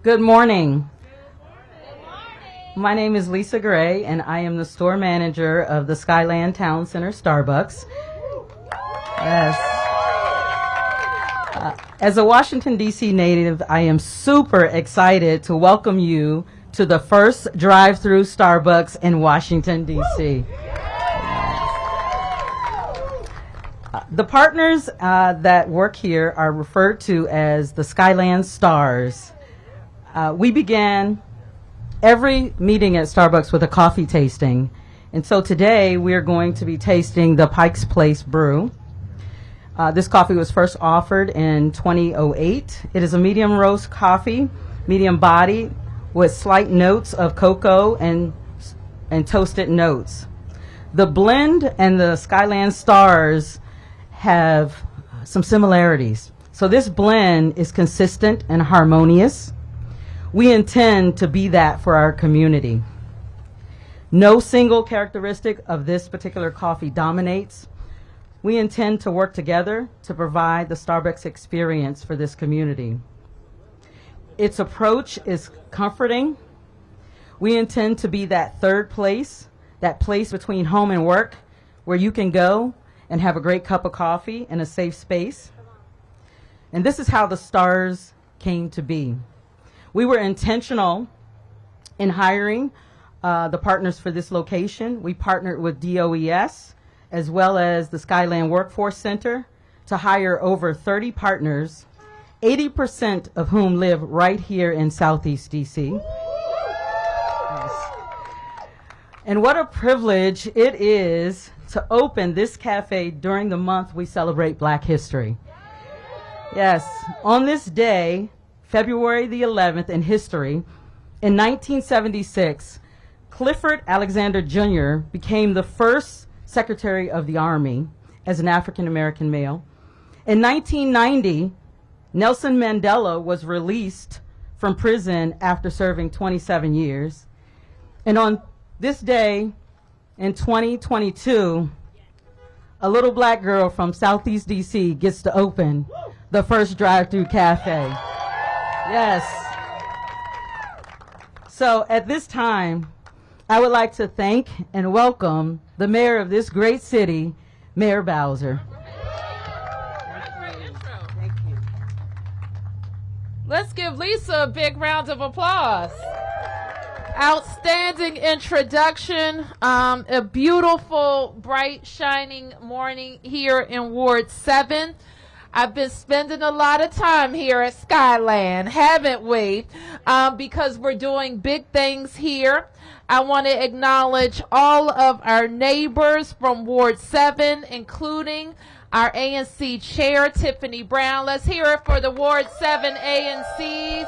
Good morning. My name is Lisa Gray, and I am the store manager of the Skyland Town Center Starbucks. Yes. As a Washington, D.C. native, I am super excited to welcome you to the first drive-through Starbucks in Washington, D.C. The partners that work here are referred to as the Skyland Stars. We began every meeting at Starbucks with a coffee tasting. And so today we're going to be tasting the Pike's Place brew. This coffee was first offered in 2008. It is a medium roast coffee, medium body, with slight notes of cocoa and toasted notes. The blend and the Skyland Stars have some similarities. So this blend is consistent and harmonious. We intend to be that for our community. No single characteristic of this particular coffee dominates. We intend to work together to provide the Starbucks experience for this community. Its approach is comforting. We intend to be that third place, that place between home and work where you can go and have a great cup of coffee in a safe space. And this is how the Stars came to be. We were intentional in hiring the partners for this location. We partnered with DOES as well as the Skyland Workforce Center to hire over 30 partners, 80% of whom live right here in Southeast DC. Yes. And what a privilege it is to open this cafe during the month we celebrate Black History. Yes, on this day, February the 11th in history, in 1976, Clifford Alexander Jr. became the first Secretary of the Army as an African-American male. In 1990, Nelson Mandela was released from prison after serving 27 years. And on this day in 2022, a little black girl from Southeast DC gets to open the first drive-through cafe. Yes. So at this time, I would like to thank and welcome the mayor of this great city, Mayor Bowser. Thank you. Let's give Lisa a big round of applause. Outstanding introduction. A beautiful, bright, shining morning here in Ward 7. I've been spending a lot of time here at Skyland, haven't we? Because we're doing big things here. I want to acknowledge all of our neighbors from Ward 7, including our ANC chair, Tiffany Brown. Let's hear it for the Ward 7 ANCs.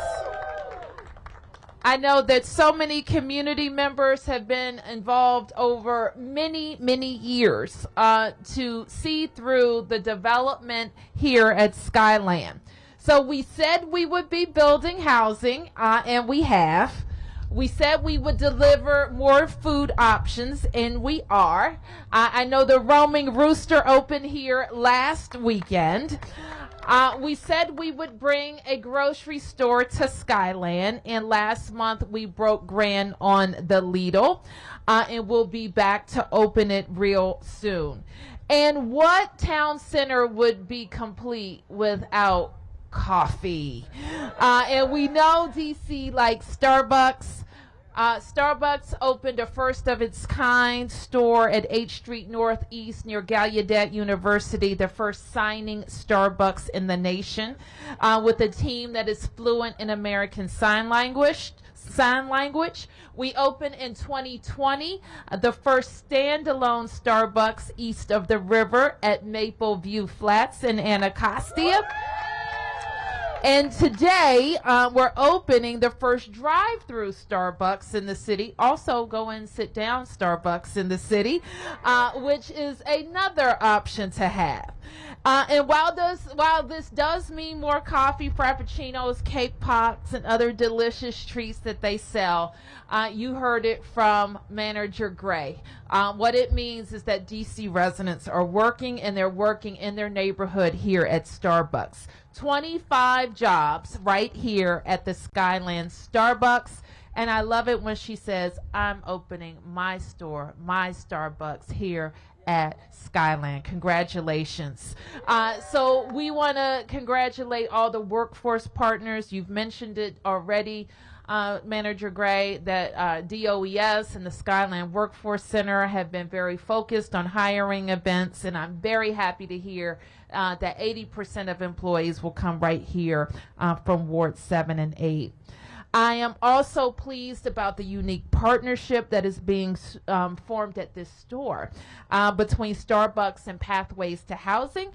I know that so many community members have been involved over many, many years to see through the development here at Skyland. So we said we would be building housing, and we have. We said we would deliver more food options, and we are. I know the Roaming Rooster opened here last weekend. We said we would bring a grocery store to Skyland, and last month we broke ground on the Lidl, and we'll be back to open it real soon. And what town center would be complete without coffee? And we know DC likes Starbucks. Starbucks opened a first of its kind store at 8th Street Northeast near Gallaudet University, the first signing Starbucks in the nation, with a team that is fluent in American Sign Language. We opened in 2020, the first standalone Starbucks east of the river at Maple View Flats in Anacostia. And today, we're opening the first drive-through Starbucks in the city. Also, go and sit down Starbucks in the city, which is another option to have. And while this does mean more coffee, frappuccinos, cake pops, and other delicious treats that they sell, you heard it from Manager Gray. What it means is that DC residents are working, and they're working in their neighborhood here at Starbucks. 25 jobs right here at the Skyland Starbucks. And I love it when she says, I'm opening my store, my Starbucks here at Skyland. Congratulations. So we want to congratulate all the workforce partners. You've mentioned it already, Manager Gray, that DOES and the Skyland Workforce Center have been very focused on hiring events, and I'm very happy to hear that 80% of employees will come right here from Ward 7 and 8. I am also pleased about the unique partnership that is being formed at this store between Starbucks and Pathways to Housing,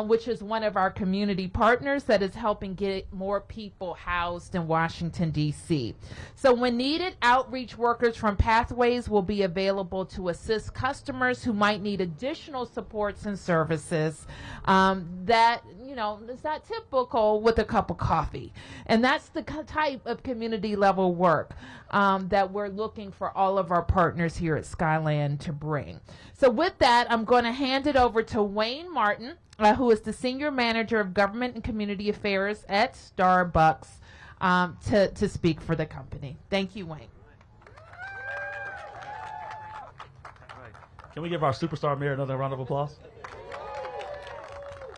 which is one of our community partners that is helping get more people housed in Washington, D.C. So when needed, outreach workers from Pathways will be available to assist customers who might need additional supports and services that, you know, is not typical with a cup of coffee. And that's the type of community level work that we're looking for all of our partners here at Skyland to bring. So with that, I'm going to hand it over to Wayne Martin, who is the Senior Manager of Government and Community Affairs at Starbucks, to speak for the company. Thank you, Wayne. Can we give our superstar mayor another round of applause?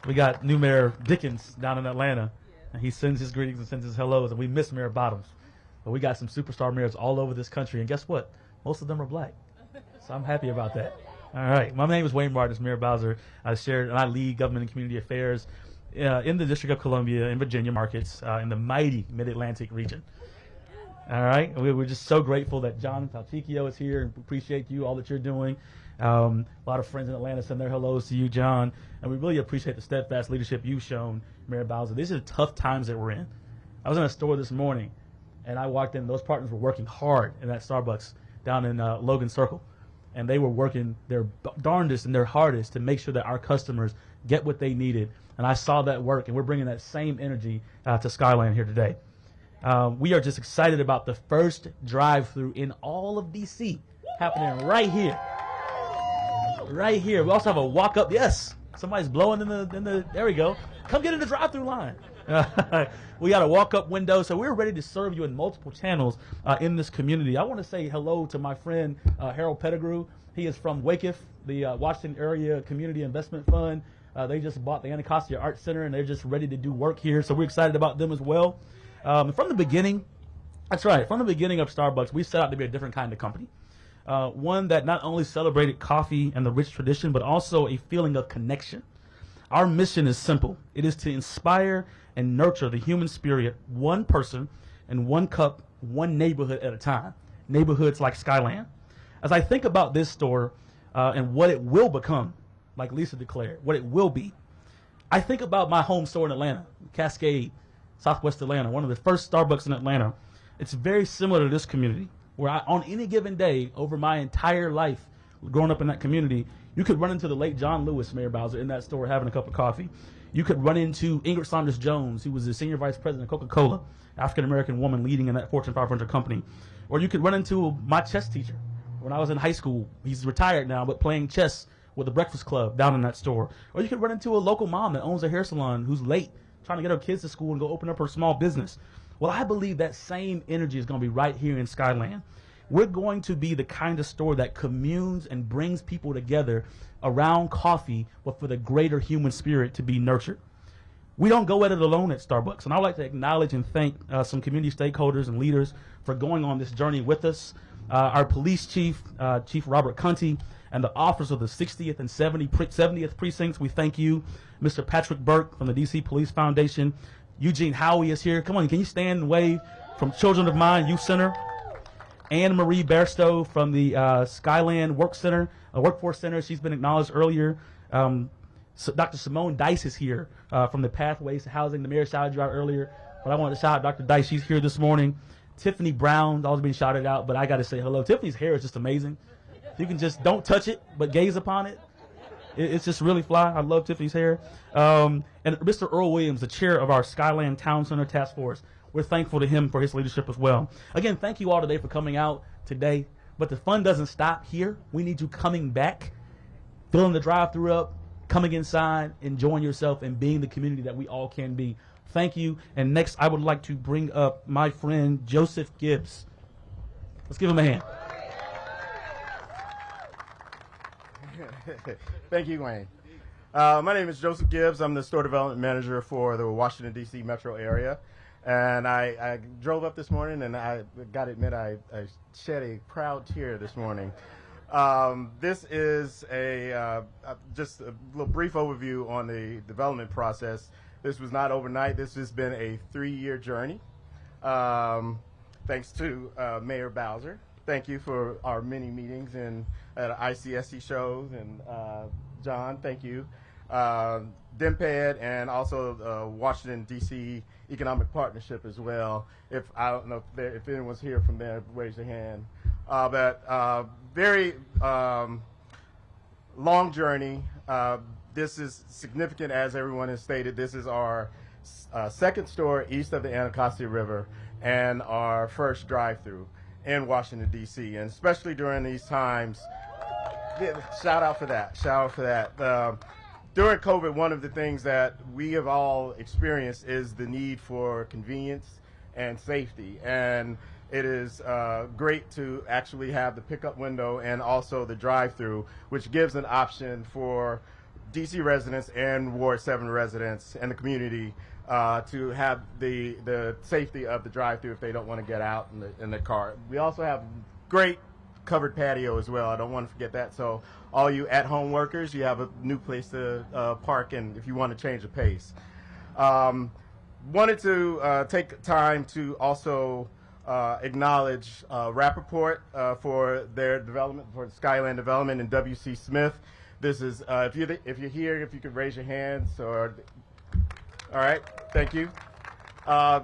We got new Mayor Dickens down in Atlanta, and he sends his greetings and sends his hellos, and we miss Mayor Bottoms. But we got some superstar mayors all over this country, and guess what? Most of them are black. So I'm happy about that. All right. My name is Wayne Martin. It's Mayor Bowser. I lead government and community affairs in the District of Columbia and Virginia markets in the mighty Mid-Atlantic region. All right. We're just so grateful that John Falchicchio is here, and appreciate you, all that you're doing. A lot of friends in Atlanta send their hellos to you, John, and we really appreciate the steadfast leadership you've shown, Mayor Bowser. These are the tough times that we're in. I was in a store this morning, and I walked in. Those partners were working hard in that Starbucks down in Logan Circle, and they were working their darndest and their hardest to make sure that our customers get what they needed. And I saw that work, and we're bringing that same energy to Skyland here today. We are just excited about the first drive-through in all of D.C. happening right here. Right here. We also have a walk-up. Yes, somebody's blowing in the. There we go. Come get in the drive-through line. We got a walk-up window, so we're ready to serve you in multiple channels in this community. I want to say hello to my friend Harold Pettigrew. He is from WAKIF, the Washington Area Community Investment Fund. They just bought the Anacostia Art Center, and they're just ready to do work here, so we're excited about them as well. From the beginning, that's right, from the beginning of Starbucks, we set out to be a different kind of company. One that not only celebrated coffee and the rich tradition, but also a feeling of connection. Our mission is simple. It is to inspire and nurture the human spirit, one person and one cup, one neighborhood at a time. Neighborhoods like Skyland. As I think about this store and what it will become, like Lisa declared, what it will be, I think about my home store in Atlanta, Cascade, Southwest Atlanta, one of the first Starbucks in Atlanta. It's very similar to this community, where on any given day, over my entire life, growing up in that community, you could run into the late John Lewis, Mayor Bowser, in that store having a cup of coffee. You could run into Ingrid Saunders Jones, who was the senior vice president of Coca-Cola, African-American woman leading in that Fortune 500 company. Or you could run into my chess teacher. When I was in high school, he's retired now, but playing chess with the Breakfast Club down in that store. Or you could run into a local mom that owns a hair salon who's late, trying to get her kids to school and go open up her small business. Well, I believe that same energy is going to be right here in Skyland. We're going to be the kind of store that communes and brings people together around coffee, but for the greater human spirit to be nurtured. We don't go at it alone at Starbucks, and I would like to acknowledge and thank some community stakeholders and leaders for going on this journey with us. Our police chief, Chief Robert Cunty, and the officers of the 60th and 70th precincts, we thank you. Mr. Patrick Burke from the DC Police Foundation. Eugene Howie is here. Come on, can you stand and wave? From Children of Mine Youth Center. Anne Marie Bairstow from the Skyland Workforce Center. She's been acknowledged earlier. So Dr. Simone Dice is here from the Pathways to Housing. The mayor shouted you out earlier, but I wanted to shout out Dr. Dice. She's here this morning. Tiffany Brown, always been shouted out, but I got to say hello. Tiffany's hair is just amazing. You can just don't touch it, but gaze upon it. It's just really fly. I love Tiffany's hair. And Mr. Earl Williams, the chair of our Skyland Town Center Task Force. We're thankful to him for his leadership as well. Again, thank you all today for coming out today. But the fun doesn't stop here. We need you coming back, filling the drive-thru up, coming inside, enjoying yourself, and being the community that we all can be. Thank you. And next, I would like to bring up my friend Joseph Gibbs. Let's give him a hand. Thank you, Wayne. My name is Joseph Gibbs. I'm the store development manager for the Washington, D.C. metro area. And I drove up this morning, and I got to admit, I shed a proud tear this morning. This is just a little brief overview on the development process. This was not overnight. This has been a 3-year journey. Thanks to Mayor Bowser. Thank you for our many meetings and at ICSC shows. And John, thank you. DMPED and also Washington, D.C. Economic Partnership as well. I don't know if anyone's here from there, raise your hand. But very long journey. This is significant, as everyone has stated. This is our second store east of the Anacostia River and our first drive-through in Washington, D.C. And especially during these times, shout out for that. Shout out for that. During COVID, one of the things that we have all experienced is the need for convenience and safety. And it is great to actually have the pickup window and also the drive-through, which gives an option for DC residents and Ward 7 residents and the community to have the safety of the drive-through if they don't want to get out in the car. We also have great covered patio as well. I don't want to forget that. So all you at-home workers, you have a new place to park and if you want to change the pace. Wanted to take time to also acknowledge Rappaport for their development, for Skyland development, and W.C. Smith. This is, if you're here, if you could raise your hands. All right, thank you.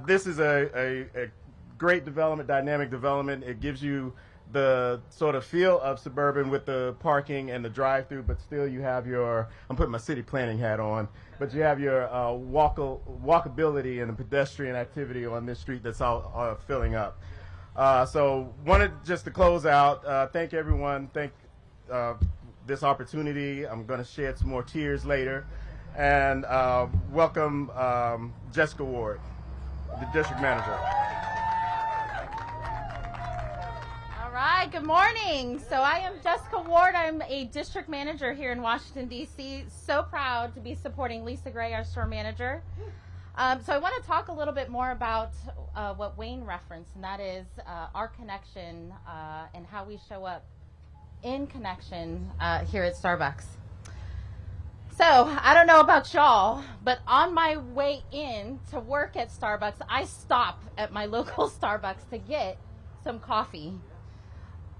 This is a great development, dynamic development. It gives you the sort of feel of suburban with the parking and the drive-through, but still you have your, I'm putting my city planning hat on, but you have your walkability and the pedestrian activity on this street that's all filling up. So wanted just to close out, thank everyone, thank this opportunity. I'm going to shed some more tears later. And welcome Jessica Ward, the district manager. All right, good morning. So I am Jessica Ward. I'm a district manager here in Washington, D.C. So proud to be supporting Lisa Gray, our store manager. So I want to talk a little bit more about what Wayne referenced, and that is our connection and how we show up in connection here at Starbucks. So I don't know about y'all, but on my way in to work at Starbucks, I stop at my local Starbucks to get some coffee.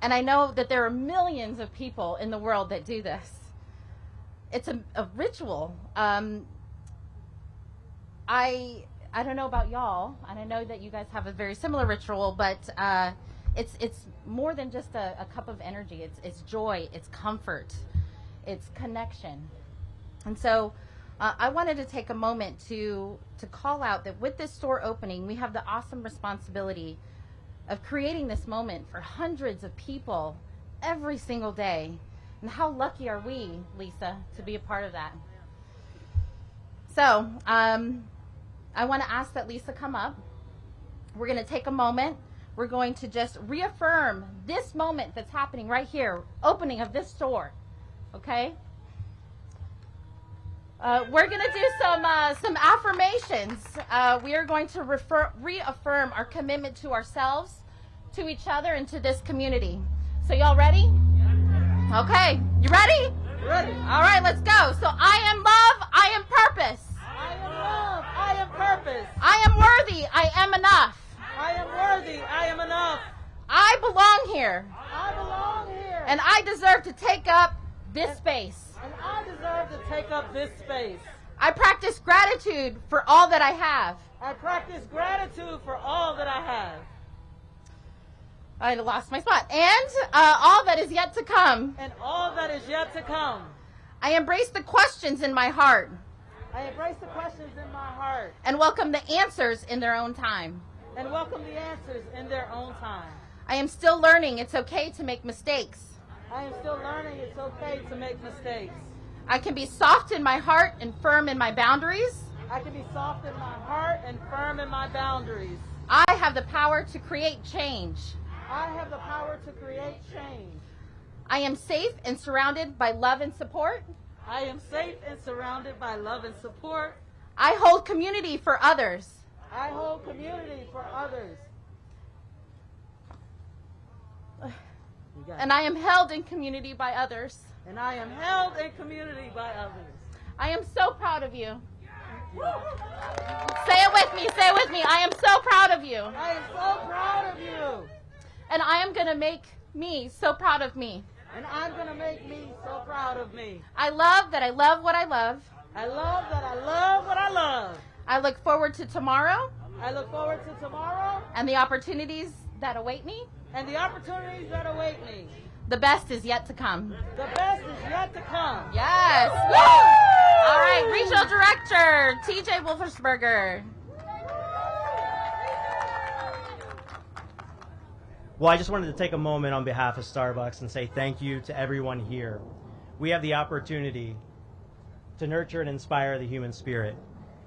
And I know that there are millions of people in the world that do this. It's a ritual. I don't know about y'all, and I know that you guys have a very similar ritual, but it's more than just a cup of energy. It's joy, it's comfort, it's connection. And so I wanted to take a moment to call out that with this store opening, we have the awesome responsibility of creating this moment for hundreds of people every single day. And how lucky are we, Lisa, to be a part of that? So I want to ask that Lisa come up. We're going to take a moment. We're going to just reaffirm this moment that's happening right here, opening of this store, okay? We're going to do some affirmations. We are going to reaffirm our commitment to ourselves, to each other, and to this community. So y'all ready? Okay, you ready? Ready. All right, let's go. So I am love, I am purpose. I am love. I am purpose. I am worthy, I am enough. I am worthy. I am enough. I belong here. I belong here. And I deserve to take up this space. And I deserve to take up this space. I practice gratitude for all that I have. I practice gratitude for all that I have. I lost my spot. And all that is yet to come. And all that is yet to come. I embrace the questions in my heart. I embrace the questions in my heart. And welcome the answers in their own time. And welcome the answers in their own time. I am still learning it's okay to make mistakes. I am still learning it's okay to make mistakes. I can be soft in my heart and firm in my boundaries. I can be soft in my heart and firm in my boundaries. I have the power to create change. I have the power to create change. I am safe and surrounded by love and support. I am safe and surrounded by love and support. I hold community for others. I hold community for others. And I am held in community by others. And I am held in community by others. I am so proud of you. Say it with me, say it with me. I am so proud of you. I am so proud of you. And I am going to make me so proud of me. And I'm going to make me so proud of me. I love that I love what I love. I love that I love what I love. I look forward to tomorrow. I look forward to tomorrow. And the opportunities that await me. And the opportunities that await me. The best is yet to come. The best is yet to come. Yes. Woo! All right, Regional Director, TJ Wolfersberger. Well, I just wanted to take a moment on behalf of Starbucks and say thank you to everyone here. We have the opportunity to nurture and inspire the human spirit.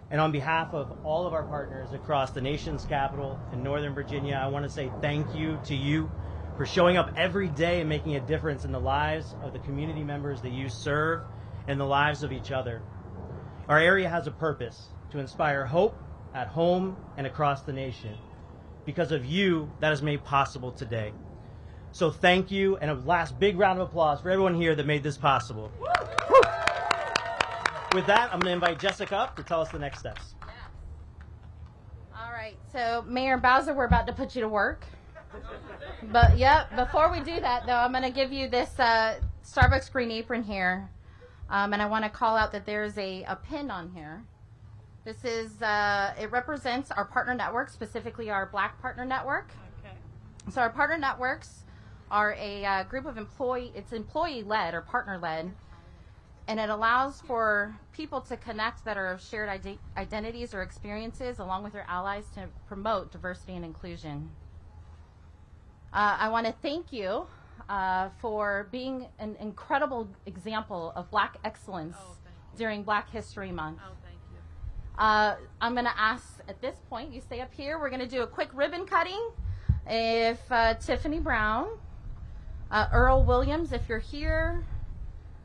And on behalf of all of our partners across the nation's capital in Northern Virginia, I want to say thank you to you for showing up every day and making a difference in the lives of the community members that you serve and the lives of each other. Our area has a purpose to inspire hope at home and across the nation. Because of you, that is made possible today. So thank you, and a last big round of applause for everyone here that made this possible. With that, I'm going to invite Jessica up to tell us the next steps. All right, so Mayor Bowser, we're about to put you to work. But before we do that, though, I'm going to give you this Starbucks green apron here. And I want to call out that there's a pin on here. This is, it represents our partner network, specifically our Black Partner Network. Okay. So our partner networks are a group of it's employee-led or partner-led, and it allows for people to connect that are of shared identities or experiences along with their allies to promote diversity and inclusion. I want to thank you for being an incredible example of Black excellence during Black History Month. Oh, thank you. I'm going to ask at this point, you stay up here, we're going to do a quick ribbon cutting. If Tiffany Brown, Earl Williams, if you're here,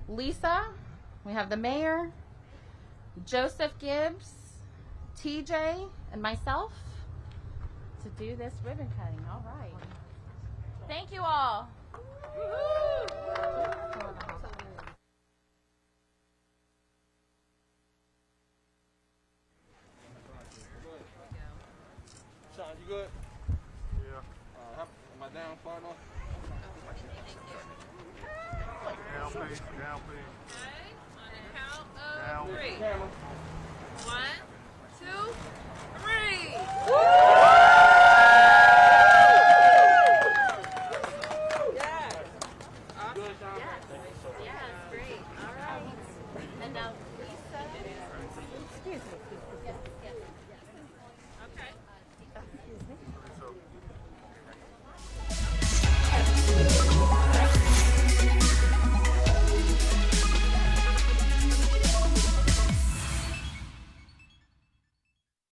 Lisa, we have the mayor, Joseph Gibbs, TJ, and myself to do this ribbon cutting. All right. Thank you all. Sean, you good? Yeah. Am I down far enough? Down, please. Down, please. Okay, on the count of Down. 3. Camera.